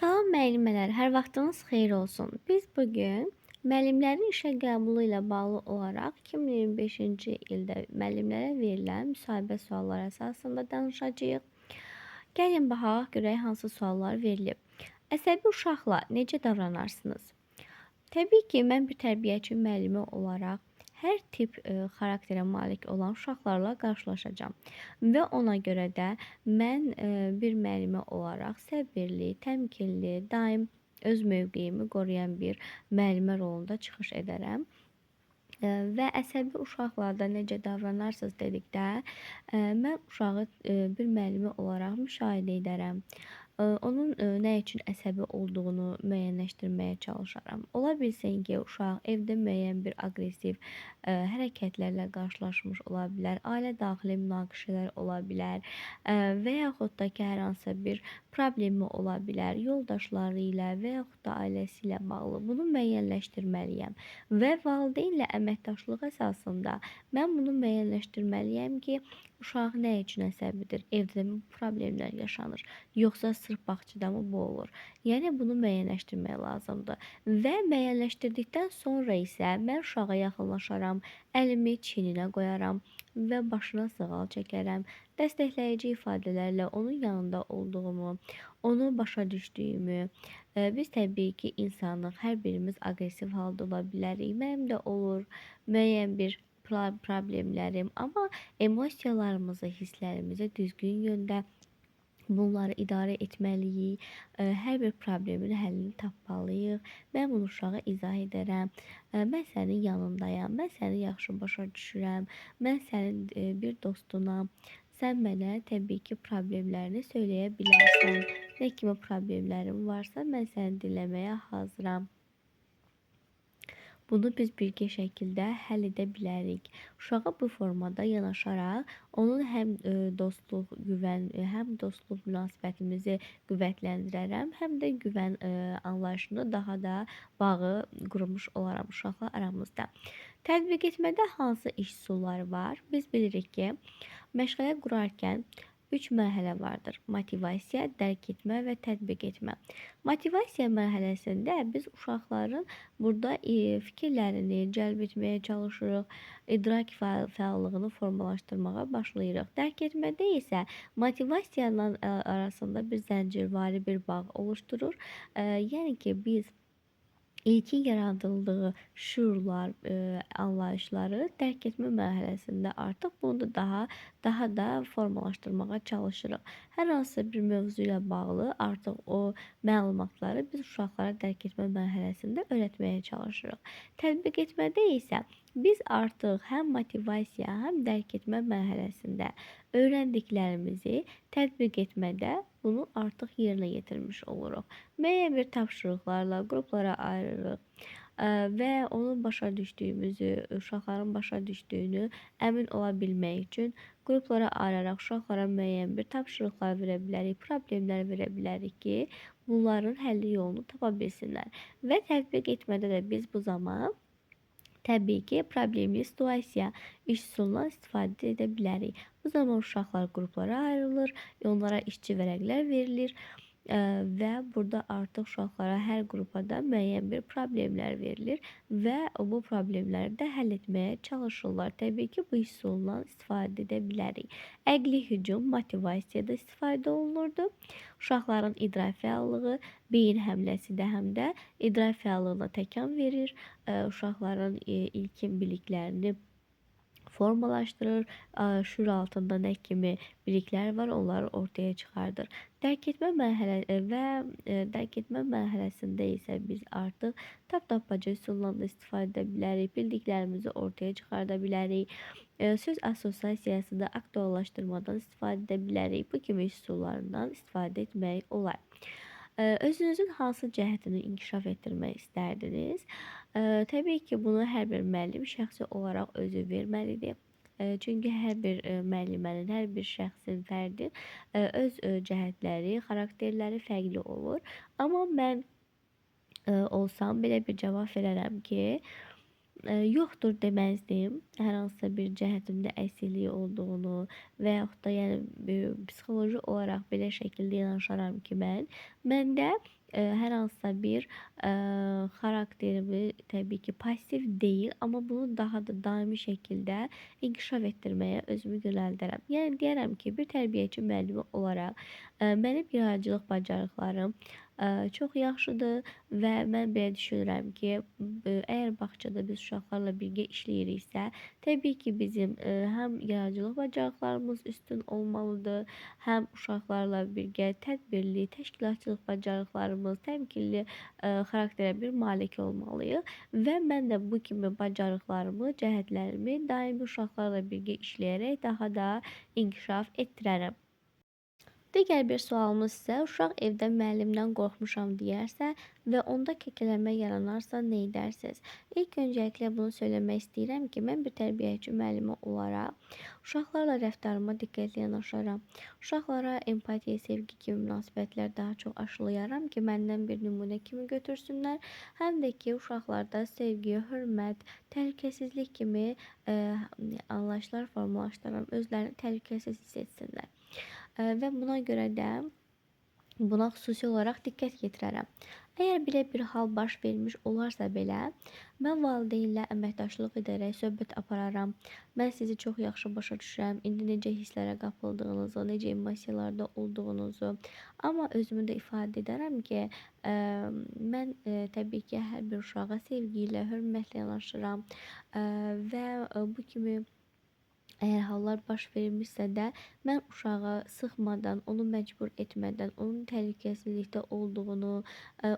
Salam müəllimələr, hər vaxtınız xeyir olsun. Biz bugün müəllimlərin işə qəbulu ilə bağlı olaraq 2025-ci ildə müəllimlərə verilən müsahibə sualları əsasında danışacağıq. Gəlin baxaq görək hansı suallar verilib. Əsəbi uşaqla necə davranarsınız? Təbii ki, mən bir tərbiyəçi müəllimi olaraq hər tip xarakterə malik olan uşaqlarla qarşılaşacağam və ona görə də mən bir müəllimə olaraq səbirli, təmkinli, daim öz mövqeyimi qoruyan bir müəllimə rolunda çıxış edərəm. Və əsəbi uşaqlarda necə davranarsınız dedikdə, mən uşağı bir müəllimi olaraq müşahidə edərəm. Onun nə üçün əsəbi olduğunu müəyyənləşdirməyə çalışaram. Ola bilsin ki, uşaq evdə müəyyən bir aqressiv hərəkətlərlə qarşılaşmış ola bilər, ailə daxili münaqişələr ola bilər və yaxud da ki, hər hansısa bir problemi ola bilər, yoldaşları ilə və yaxud da ailəsi ilə bağlı. Bunu müəyyənləşdirməliyəm və valideynlə əməkdaşlıq əsasında mən bunu müəyyənləşdirməliyəm ki, uşaq nə üçün əsəbidir? Evdə mi bu problemlər yaşanır? Yoxsa sırf bağçada mı bu olur? Yəni bunu müəyyənləşdirmək lazımdır. Və müəyyənləşdirdikdən sonra isə mən uşağa yaxınlaşaram, əlimi çiyninə qoyaram və başına sığal çəkərəm. Dəstəkləyici ifadələrlə onun yanında olduğumu, onu başa düşdüyümü, biz təbii ki, insanıq, hər birimiz aqressiv halda ola bilərik. Mənim də olur müəyyən bir problemlərim, amma emosiyalarımızı, hisslərimizi düzgün yöndə bunları idarə etməliyik. Hər bir problemin həllini tapmalıyıq. Mən bunu uşağa izah edərəm. Mən sənin yanındayam. Mən səni yaxşı başa düşürəm. Mən sənin bir dostunam. Sən mənə təbii ki, problemlərini söyləyə bilərsən. Nə kimi problemlərin varsa, mən səni dinləməyə hazıram. Bunu biz birgə şəkildə həll edə bilərik. Uşağa bu formada yanaşaraq onun həm dostluq, güvən, həm dostluq münasibətimizi qüvvətləndirərəm, həm də güvən anlayışını daha da bağı qurmuş olaram uşaqla aramızda. Tətbiq etmədə hansı iş üsulları var? Biz bilirik ki, məşğələ qurarkən 3 mərhələ vardır. Motivasiya, dərk etmə və tətbiq etmə. Motivasiya mərhələsində biz uşaqların burada fikirlərini cəlb etməyə çalışırıq, idrak fəallığını formalaşdırmağa başlayırıq. Dərk etmədə isə motivasiyanın arasında bir zəncirvari bir bağ oluşturur. Yəni ki, biz İlkin yaradıldığı şuurlar, anlayışları dərk etmə mərhələsində artıq bunu daha da formalaşdırmağa çalışırıq. Hər hansı bir mövzu ilə bağlı artıq o məlumatları biz uşaqlara dərk etmə mərhələsində öyrətməyə çalışırıq. Tətbiq etmədə isə biz artıq həm motivasiya, həm dərk etmə mərhələsində öyrəndiklərimizi tətbiq etmədə bunu artıq yerinə yetirmiş oluruq. Müəyyən bir tapşırıqlarla qruplara ayırırıq və onun başa düşdüyümüzü, uşaqların başa düşdüyünü əmin ola bilmək üçün qruplara ayıraraq uşaqlara müəyyən bir tapşırıqlar verə bilərik, problemlər verə bilərik ki, bunların həlli yolunu tapa bilsinlər. Və tətbiq etmədə də biz bu zaman təbii ki, problemli situasiya iş üsulundan istifadə edə bilərik. Bu zaman uşaqlar qruplara ayrılır, onlara işçi vərəqlər verilir və burada artıq uşaqlara hər qrupada müəyyən bir problemlər verilir və bu problemləri də həll etməyə çalışırlar. Təbii ki, bu üsuldan istifadə edə bilərik. Əqli hücum motivasiyada istifadə olunurdu. Uşaqların idrak fəallığı, beyin həmləsi də həm də idrak fəallığına təkan verir. Uşaqların ilkin biliklərini formalaşdırır, şuur altında nə kimi biliklər var, onları ortaya çıxardır. Dərk etmə mərhələsində isə biz artıq taptapaca üsullarından istifadə edə bilərik, bildiklərimizi ortaya çıxarda bilərik. Söz assosiasiyası da aktuallaşdırmadan istifadə edə bilərik. Bu kimi üsullarından istifadə etmək olar. Özünüzün hansı cəhətini inkişaf etdirmək istərdiniz? Təbii ki, bunu hər bir müəllim şəxsi olaraq özü verməlidir. Çünki hər bir müəllimənin, hər bir şəxsin fərdin öz cəhətləri, xarakterləri fərqli olur. Amma mən olsam belə bir cavab verərəm ki, yoxdur deməzdim. Hər hansısa bir cəhətimdə əksikliyi olduğunu və yaxud da yəni psixoloji olaraq belə şəkildə yanaşaram ki, məndə hər hansısa bir xarakterimi təbii ki, pasiv deyil, amma bunu daha da daimi şəkildə inkişaf etdirməyə özümü yönəldərəm. Yəni deyərəm ki, bir tərbiyəçi müəllimi olaraq mənim yaradıcılıq bacarıqlarım çox yaxşıdır və mən belə düşünürəm ki, əgər bağçada biz uşaqlarla birgə işləyiriksə, təbii ki, bizim həm yaradıcılıq bacarıqlarımız üstün olmalıdır, həm uşaqlarla birgə tədbirli, təşkilatçılıq bacarıqlarımız, təmkinli xarakterə bir malik olmalıyıq və mən də bu kimi bacarıqlarımı, cəhətlərimi daimi uşaqlarla birgə işləyərək daha da inkişaf etdirərəm. Digər bir sualımız isə uşaq evdə müəllimdən qorxmuşam deyərsə və onda kəkələnmə yaranarsa nə edərsiniz? İlk öncəliklə bunu söyləmək istəyirəm ki, mən bir tərbiyəçi müəllimi olaraq uşaqlarla rəftarıma diqqətli yanaşaram. Uşaqlara empatiya, sevgi kimi münasibətlər daha çox aşılayaram ki, məndən bir nümunə kimi götürsünlər. Həm də ki, uşaqlarda sevgi, hörmət, təhlükəsizlik kimi anlayışlar formalaşdıraram. Özlərini təhlükəsiz hiss etsinlər. Və buna görə də buna xüsusi olaraq diqqət yetirərəm. Əgər belə bir hal baş vermiş olarsa belə, mən valideynlə əməkdaşlıq edərək söhbət apararam. Mən sizi çox yaxşı başa düşürəm. İndi necə hisslərə qapıldığınızı, necə emosiyalarda olduğunuzu. Amma özümü də ifadə edərəm ki, mən təbii ki, hər bir uşağa sevgi ilə, hörmətlə yanaşıram və bu kimi əgər hallar baş vermişsə də mən uşağı sıxmadan, onu məcbur etmədən, onun təhlükəsizlikdə olduğunu,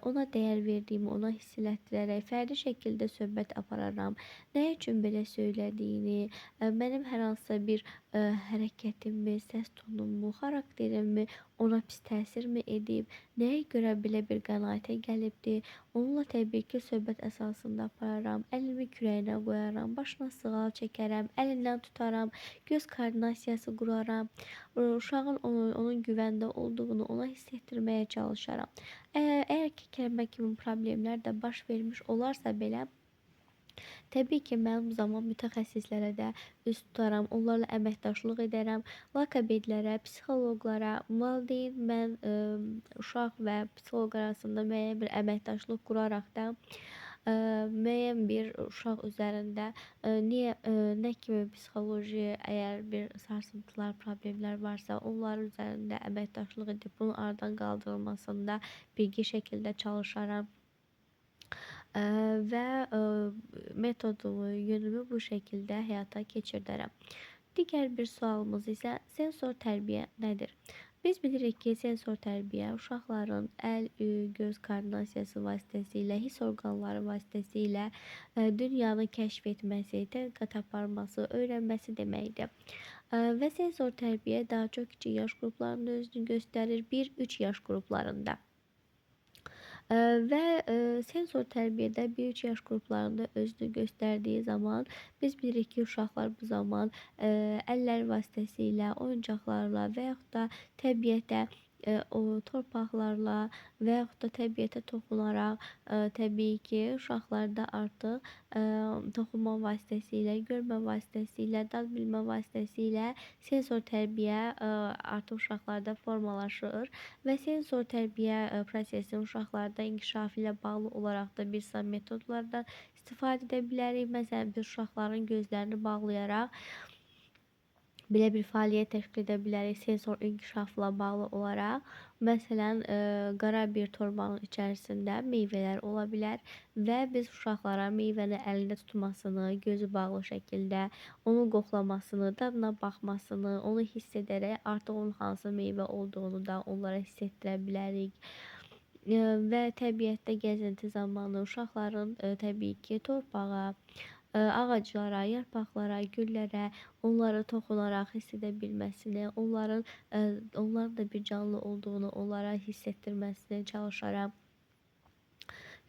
ona dəyər verdiyimi ona hiss elətdirərək fərdi şəkildə söhbət apararam. Nə üçün belə söylədiyini, mənim hər hansısa bir hərəkətimi, səs tonumu, xarakterimi ona pis təsirmi edib, nəyə görə belə bir qənaətə gəlibdir, onunla təbii ki, söhbət əsasında apararam, əlimi kürəyinə qoyaram, başına sığal çəkərəm, əlindən tutaram, göz koordinasiyası quraram, uşağın onun güvəndə olduğunu ona hiss etdirməyə çalışaram. Əgər kəkəlmə kimi problemlər də baş vermiş olarsa belə, təbii ki, mən bu zaman mütəxəssislərə də üz tutaram, onlarla əməkdaşlıq edərəm, logopedlərə, psixoloqlara, valideyn, mən uşaq və psixoloq arasında müəyyən bir əməkdaşlıq quraraq da müəyyən bir uşaq üzərində nə kimi psixoloji, əgər bir sarsıntılar, problemlər varsa, onlar üzərində əməkdaşlıq edib bunun aradan qaldırılmasında birgə şəkildə çalışaram. Və metodumu, yönümü bu şəkildə həyata keçirdərəm. Digər bir sualımız isə sensor tərbiyə nədir? Biz bilirik ki, sensor tərbiyə uşaqların əl, göz koordinasiyası vasitəsilə, hiss orqanları vasitəsilə dünyanı kəşf etməsi, tədqiqat aparması, öyrənməsi deməkdir. Və sensor tərbiyə daha çox kiçik yaş qruplarında özünü göstərir, 1-3 yaş qruplarında. Və sensor tərbiyədə 1-3 yaş qruplarında özünü göstərdiyi zaman biz bilirik ki, uşaqlar bu zaman əllər vasitəsilə, oyuncaqlarla və yaxud da təbiətə o torpaqlarla və yaxud da təbiətə toxunaraq təbii ki, uşaqlarda artıq toxunma vasitəsilə, görmə vasitəsilə, dad bilmə vasitəsilə sensor tərbiyə artıq uşaqlarda formalaşır və sensor tərbiyə prosesinin uşaqlarda inkişafı ilə bağlı olaraq da bir sıra metodlardan istifadə edə bilərik. Məsələn, biz uşaqların gözlərini bağlayaraq belə bir fəaliyyət təşkil edə bilərik sensor inkişafla bağlı olaraq. Məsələn, qara bir torbanın içərisində meyvələr ola bilər və biz uşaqlara meyvəni əlində tutmasını, gözü bağlı şəkildə onu qoxlamasını, dadına baxmasını, onu hiss edərək artıq onun hansı meyvə olduğunu da onlara hiss etdirə bilərik. Və təbiətdə gəzinti zamanı uşaqların təbii ki, torpağa, ağaclara, yarpaqlara, güllərə, onlara toxunaraq hiss edə bilməsini, onların da bir canlı olduğunu onlara hiss etdirməsini çalışaram.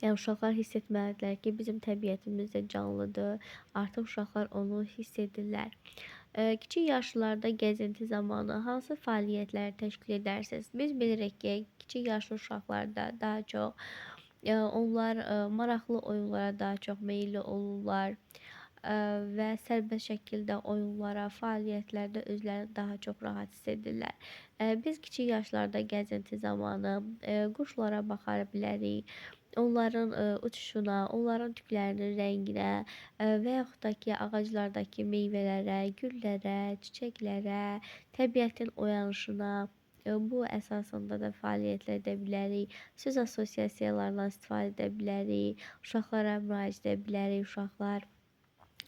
Yəni uşaqlar hiss etməlidirlər ki, bizim təbiətimiz də canlıdır. Artıq uşaqlar onu hiss edirlər. Kiçik yaşlarda gəzinti zamanı hansı fəaliyyətləri təşkil edərsiniz? Biz bilirik ki, kiçik yaşlı uşaqlarda daha çox Onlar maraqlı oyunlara daha çox meyilli olurlar və sərbəst şəkildə oyunlara, fəaliyyətlərdə özlərini daha çox rahat hiss edirlər. Biz kiçik yaşlarda gəzinti zamanı quşlara baxa bilərik. Onların uçuşuna, onların tüklərinin rənginə və yaxud da ki, ağaclardakı meyvələrə, güllərə, çiçəklərə, təbiətin oyanışına bu əsasında da fəaliyyətlər edə bilərik. Söz assosiasiyalarından istifadə edə bilərik. Uşaqlara müraciət edə bilərik. Uşaqlar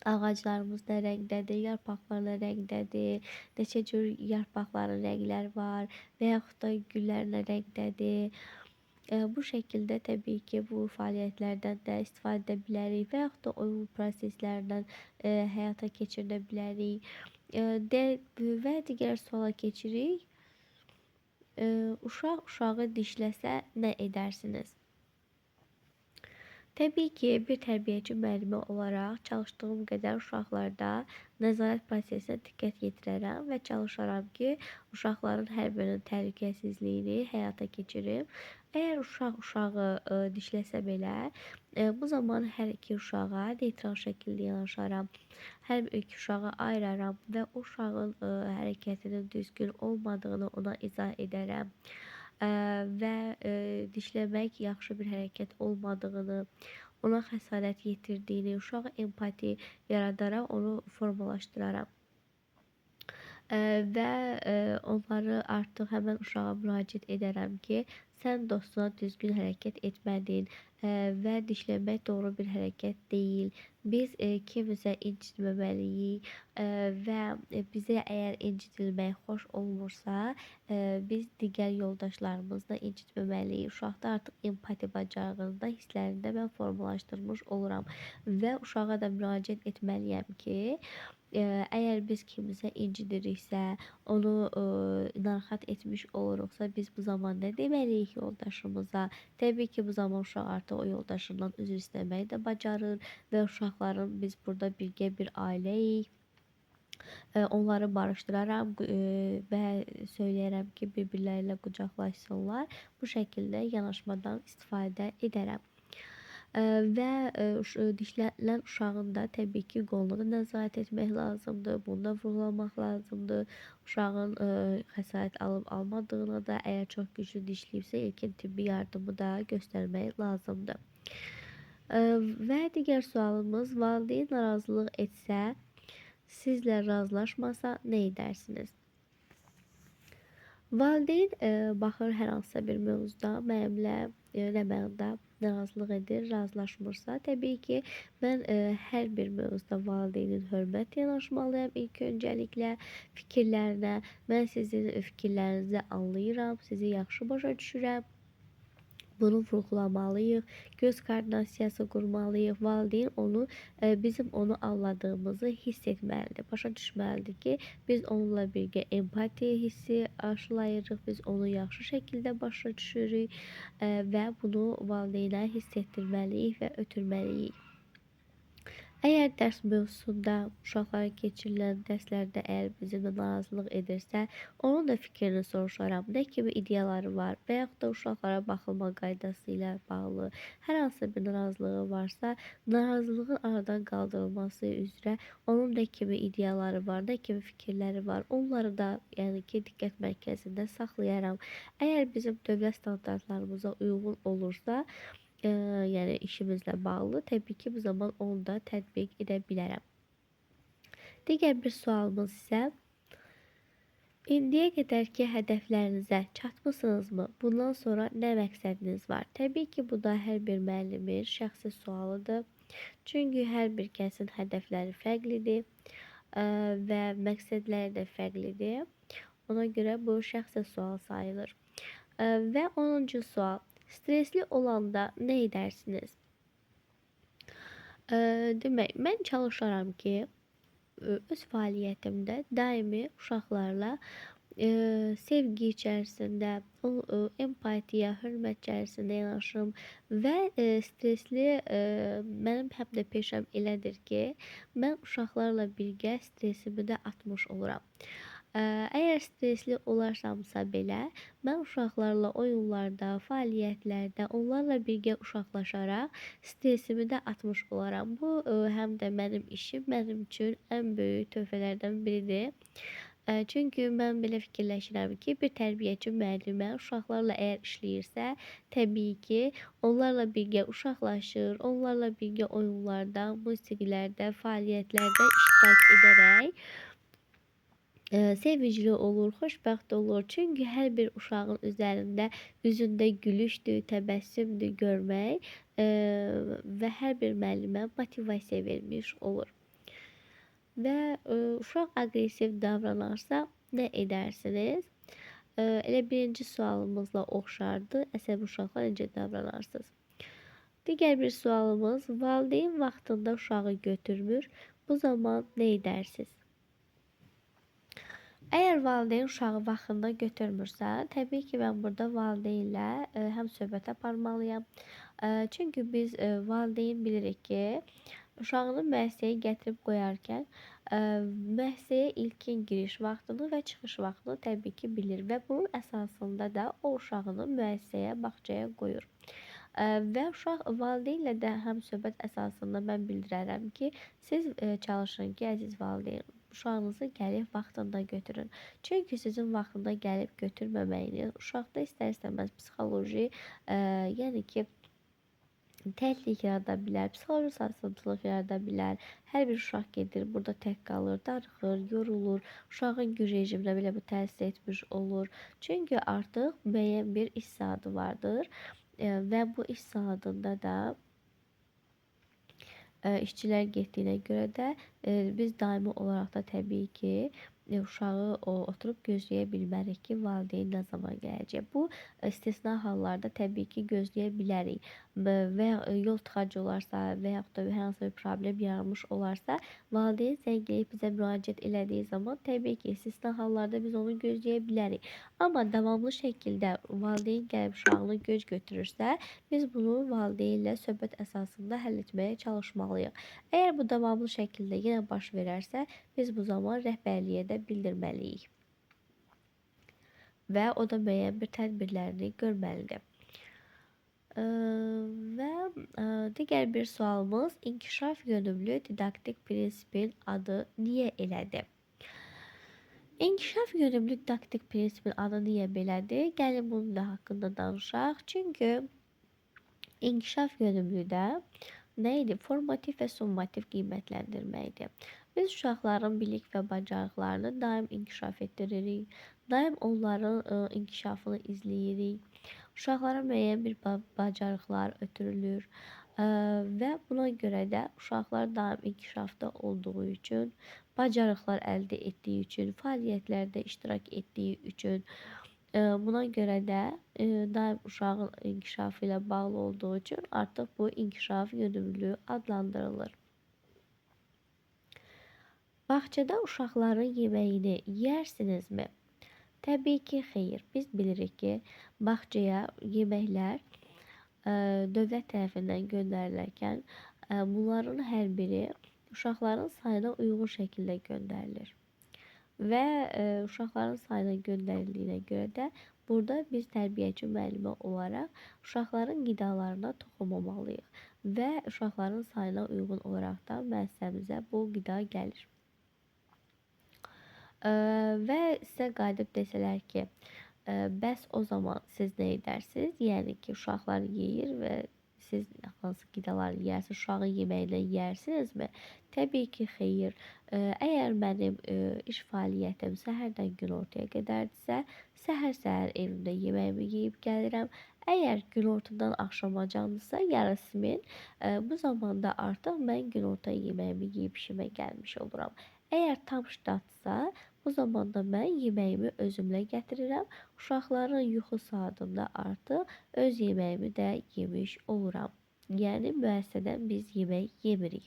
ağaclarımız nə rəngdədir, yarpaqlar nə rəngdədir, neçə cür yarpaqların rəngləri var və yaxud da güllər nə rəngdədir. Bu şəkildə təbii ki, bu fəaliyyətlərdən də istifadə edə bilərik və yaxud da oyun proseslərindən həyata keçirə bilərik. Və digər suala keçirik. Uşaq uşağı dişləsə nə edərsiniz? Təbii ki, bir tərbiyəçi müəllimi olaraq çalışdığım qədər uşaqlarda nəzarət prosesinə diqqət yetirərəm və çalışaram ki, uşaqların hər birinin təhlükəsizliyini həyata keçirim. Əgər uşaq uşağı dişləsə belə, bu zaman hər iki uşağa neytral şəkildə yanaşaram. Hər iki uşağı ayıraram və o uşağın hərəkətinin düzgün olmadığını ona izah edərəm. Və dişləmək yaxşı bir hərəkət olmadığını, ona xəsarət yetirdiyini, uşağa empati yaradaraq onu formalaşdıraram. Və onları artıq həmən uşağa müraciət edərəm ki, sən dostuna düzgün hərəkət etmədin və dişləmək doğru bir hərəkət deyil. Biz kimisə incitməməliyik və bizə əgər incitilmək xoş olmursa, biz digər yoldaşlarımızla incitməməliyik. Uşaqda artıq empati bacarığında, hisslərində mən formalaşdırmış oluram və uşağa da müraciət etməliyəm ki, əgər biz kimisə incidiriksə, onu narahat etmiş oluruqsa, biz bu zaman nə deməliyik yoldaşımıza? Təbii ki, bu zaman uşaq artıq o yoldaşından üzr istəməyi də bacarır və uşaqların biz burada birgə bir ailəyik. Onları barışdıraram və söyləyərəm ki, bir-birləri ilə qucaqlaşsınlar. Bu şəkildə yanaşmadan istifadə edərəm. Və dişlənilən uşağın da təbii ki, qoluna da nəzarət etmək lazımdır. Bunu da vurğulamaq lazımdır. Uşağın xəsarət alıb-almadığına da, əgər çox güclü dişləyibsə, ilkin tibbi yardımı da göstərmək lazımdır. Və digər sualımız, valideyn narazılıq etsə, sizlə razılaşmasa nə edərsiniz? Valideyn baxır hər hansısa bir mövzuda mənimlə nə məqamda narazılıq edir, razılaşmırsa, təbii ki, mən hər bir mövzuda valideynin hörmət yanaşmalıyam ilk öncəliklə fikirlərinə. Mən sizin fikirlərinizi anlayıram, sizi yaxşı başa düşürəm. Bunu vurğulamalıyıq, göz koordinasiyası qurmalıyıq. Valideyn onu, bizim onu anladığımızı hiss etməlidir, başa düşməlidir ki, biz onunla birgə empati hissi aşılayırıq, biz onu yaxşı şəkildə başa düşürük və bunu valideynə hiss etdirməliyik və ötürməliyik. Əgər dərs mövzusunda uşaqlara keçirilən dərslərdə əgər bizimlə narazılıq edirsə, onun da fikrini soruşaram. Nə kimi ideyaları var və yaxud da uşaqlara baxılma qaydası ilə bağlı hər hansı bir narazılığı varsa, narazılığın aradan qaldırılması üzrə onun nə kimi ideyaları var, nə kimi fikirləri var, onları da yəni ki, diqqət mərkəzində saxlayaram. Əgər bizim dövlət standartlarımıza uyğun olursa, yəni işimizlə bağlı, təbii ki, bu zaman onu da tətbiq edə bilərəm. Digər bir sualımız isə, indiyə qədərki hədəflərinizə çatmısınızmı? Bundan sonra nə məqsədiniz var? Təbii ki, bu da hər bir müəllimin şəxsi sualıdır. Çünki hər bir kəsin hədəfləri fərqlidir və məqsədləri də fərqlidir. Ona görə bu şəxsi sual sayılır. Və 10-cu sual. Stresli olanda nə edərsiniz? Demək, mən çalışaram ki, öz fəaliyyətimdə daimi uşaqlarla sevgi içərisində, empatiya, hörmət içərisində yanaşım və stresli mənim həm də peşəm elədir ki, mən uşaqlarla birgə stresimi də atmış oluram. Əgər stresli olarsamsa belə, mən uşaqlarla oyunlarda, fəaliyyətlərdə, onlarla birgə uşaqlaşaraq stresimi də atmış olaram. Bu həm də mənim işim mənim üçün ən böyük töhfələrdən biridir. Çünki mən belə fikirləşirəm ki, bir tərbiyəçi müəllimə uşaqlarla əgər işləyirsə, təbii ki, onlarla birgə uşaqlaşır, onlarla birgə oyunlarda, musiqilərdə, fəaliyyətlərdə iştirak edərək sevincli olur, xoşbəxt olur. Çünki hər bir uşağın üzündə gülüşdür, təbəssümdür görmək və hər bir müəllimə motivasiya vermiş olur. Və uşaq aqressiv davranarsa nə edərsiniz? Elə birinci sualımızla oxşardı. Əsəbi uşaqlar necə davranarsınız? Digər bir sualımız, valideyn vaxtında uşağı götürmür. Bu zaman nə edərsiniz? Əgər valideyn uşağı vaxtında götürmürsə, təbii ki, mən burada valideynlə həm söhbət aparmalıyam. Çünki biz valideyn bilirik ki, uşağını müəssisəyə gətirib qoyarkən müəssisəyə ilkin giriş vaxtını və çıxış vaxtını təbii ki, bilir və bunun əsasında da o uşağını müəssisəyə, bağçaya qoyur. Və uşaq valideynlə də həm söhbət əsasında mən bildirərəm ki, siz çalışın ki, əziz valideyn, uşağınızı gəlib vaxtında götürün. Çünki sizin vaxtında gəlib götürməməyiniz uşaqda istər-istəməz psixoloji, yəni ki, təklik yarada bilər, psixoloji sarsıntılıq yarada bilər. Hər bir uşaq gedir, burada tək qalır, darıxır, yorulur. Uşağın gün rejiminə belə bu təsir etmiş olur. Çünki artıq müəyyən bir iş saatı vardır və bu iş saatında da işçilər getdiyinə görə də biz daimi olaraq da təbii ki, uşağı oturub gözləyə bilmərik ki, valideyn nə zaman gələcək. Bu istisna hallarda təbii ki, gözləyə bilərik və yol tıxacı olarsa və yaxud da hər hansı bir problem yaranmış olarsa, valideyn zəng edib bizə müraciət elədiyi zaman təbii ki, istisna hallarda biz onu gözləyə bilərik. Amma davamlı şəkildə valideyn gəlib uşağını göz götürürsə, biz bunu valideynlə söhbət əsasında həll etməyə çalışmalıyıq. Əgər bu davamlı şəkildə yenə baş verərsə, biz bu zaman rəhbərliyə də bildirməliyik və o da müəyyən bir tədbirlərini görməlidir. Və digər bir sualımız, inkişaf yönümlü didaktik prinsipin adı niyə elədir? İnkişaf yönümlü didaktik prinsipin adı niyə belədir? Gəlin bunun da haqqında danışaq. Çünki inkişaf yönümlüdə nə idi? Formativ və summativ qiymətləndirməkdir. Biz uşaqların bilik və bacarıqlarını daim inkişaf etdiririk. Daim onların inkişafını izləyirik. Uşaqlara müəyyən bir bacarıqlar ötürülür. Və buna görə də uşaqlar daim inkişafda olduğu üçün, bacarıqlar əldə etdiyi üçün, fəaliyyətlərdə iştirak etdiyi üçün, buna görə də daim uşağın inkişafı ilə bağlı olduğu üçün artıq bu inkişaf yönümlülüyü adlandırılır. Bağçada uşaqların yeməyini yeyərsinizmi? Təbii ki, xeyr. Biz bilirik ki, bağçaya yeməklər dövlət tərəfindən göndərilərkən bunların hər biri uşaqların sayına uyğun şəkildə göndərilir. Və uşaqların sayına göndərildiyinə görə də burada biz tərbiyəçi müəllimə olaraq uşaqların qidalarına toxunmamalıyıq və uşaqların sayına uyğun olaraq da müəssisəmizə bu qida gəlir. Və sizə qayıdıb desələr ki, bəs o zaman siz nə edərsiniz? Yəni ki, uşaqlar yeyir və siz hansı qidalar yeyirsiniz, uşağın yeməyini yeyərsinizmi? Təbii ki, xeyr. Əgər mənim iş fəaliyyətim səhərdən günortaya qədərdirsə, səhər-səhər evimdə yeməyimi yeyib gəlirəm. Əgər günortadan axşamacandısa, yarısmin, bu zamanda artıq mən günorta yeməyimi yeyib işimə gəlmiş oluram. Əgər tam ştatdırsa, bu zamanda mən yeməyimi özümlə gətirirəm. Uşaqların yuxu saatında artıq öz yeməyimi də yemiş oluram. Yəni müəssisədən biz yemək yemirik.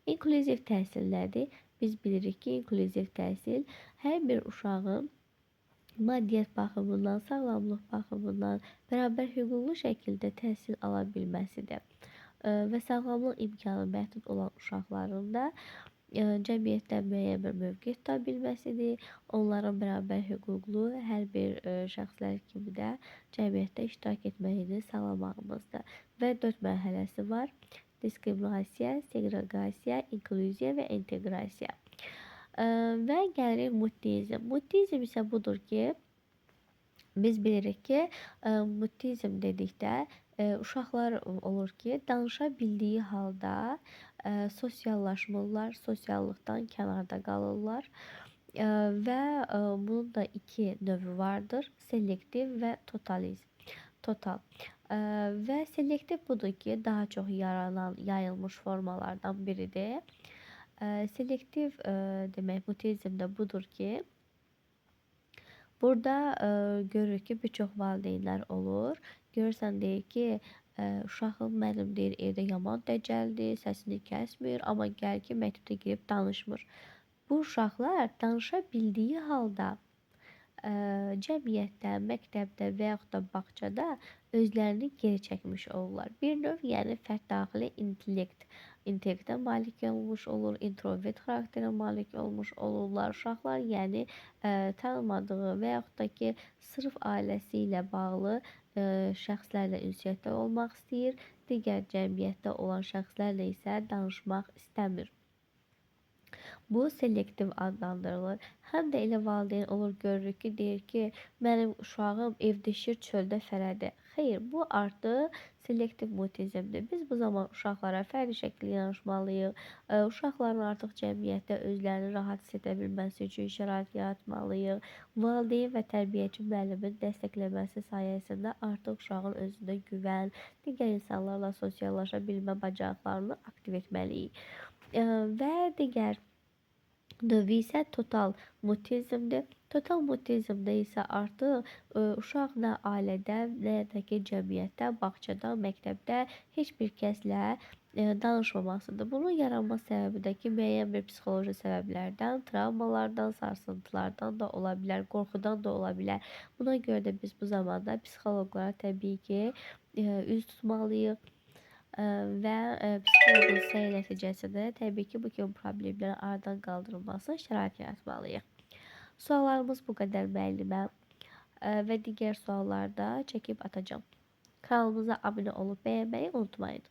İnklüziv təhsil nədir? Biz bilirik ki, inklüziv təhsil hər bir uşağın maddiyyat baxımından, sağlamlıq baxımından bərabər hüquqlu şəkildə təhsil ala bilməsidir. Və sağlamlıq imkanı məhdud olan uşaqların da cəmiyyətdən müəyyən bir mövqe tuta bilməsidir. Onların bərabər hüquqlu hər bir şəxslər kimi də cəmiyyətdə iştirak etməyini sağlamağımızdır. Və 4 mərhələsi var: diskriminasiya, seqreqasiya, inklüziya və inteqrasiya. Və gəlirik muttizm. Muttizm isə budur ki, biz bilirik ki, muttizm dedikdə uşaqlar olur ki, danışa bildiyi halda sosiallaşmırlar, sosiallıqdan kənarda qalırlar. Və bunun da iki növü vardır: selektiv və total. Və selektiv budur ki, daha çox yayılmış formalardan biridir. Selektiv demək muttizmdə budur ki, burada görürük ki, bir çox valideynlər olur. Görürsən deyir ki, uşağım mənim deyir evdə yaman dəcəldir, səsini kəsmir, amma gəl ki, məktəbdə girib danışmır. Bu uşaqlar danışa bildiyi halda cəmiyyətdə, məktəbdə və yaxud da bağçada özlərini geri çəkmiş olurlar. Bir növ, yəni fərd daxili intellektə malik olmuş olur, introvert xarakterə malik olmuş olurlar. Uşaqlar yəni tanımadığı və yaxud da ki, sırf ailəsi ilə bağlı şəxslərlə ünsiyyətdə olmaq istəyir, digər cəmiyyətdə olan şəxslərlə isə danışmaq istəmir. Bu selektiv adlandırılır. Həm də elə valideyn olur, görürük ki, deyir ki, mənim uşağım evdə şir, çöldə fərədir. Xeyr, bu artıq selektiv muttizmdir. Biz bu zaman uşaqlara fərdi şəkildə yanaşmalıyıq. Uşaqların artıq cəmiyyətdə özlərini rahat hiss edə bilməsi üçün şərait yaratmalıyıq. Valideyn və tərbiyəçi müəllimin dəstəkləməsi sayəsində artıq uşağın özünə güvən, digər insanlarla sosiallaşa bilmə bacarıqlarını aktiv etməliyik. Və digər növü isə total muttizmdir. Total muttizmdə isə artıq uşaq nə ailədə, nə də ki, cəmiyyətdə, bağçada, məktəbdə heç bir kəslə danışmamasıdır. Bunun yaranma səbəbi də ki, müəyyən bir psixoloji səbəblərdən, travmalardan, sarsıntılardan da ola bilər, qorxudan da ola bilər. Buna görə də biz bu zamanda psixoloqlara təbii ki, üz tutmalıyıq. Və psixoloqun səy nəticəsində təbii ki, bu kimi problemlərin aradan qaldırılmasına şərait yaratmalıyıq. Suallarımız bu qədər müəllimə və digər suallarda çəkib atacağım. Kanalımıza abunə olub bəyənməyi unutmayın.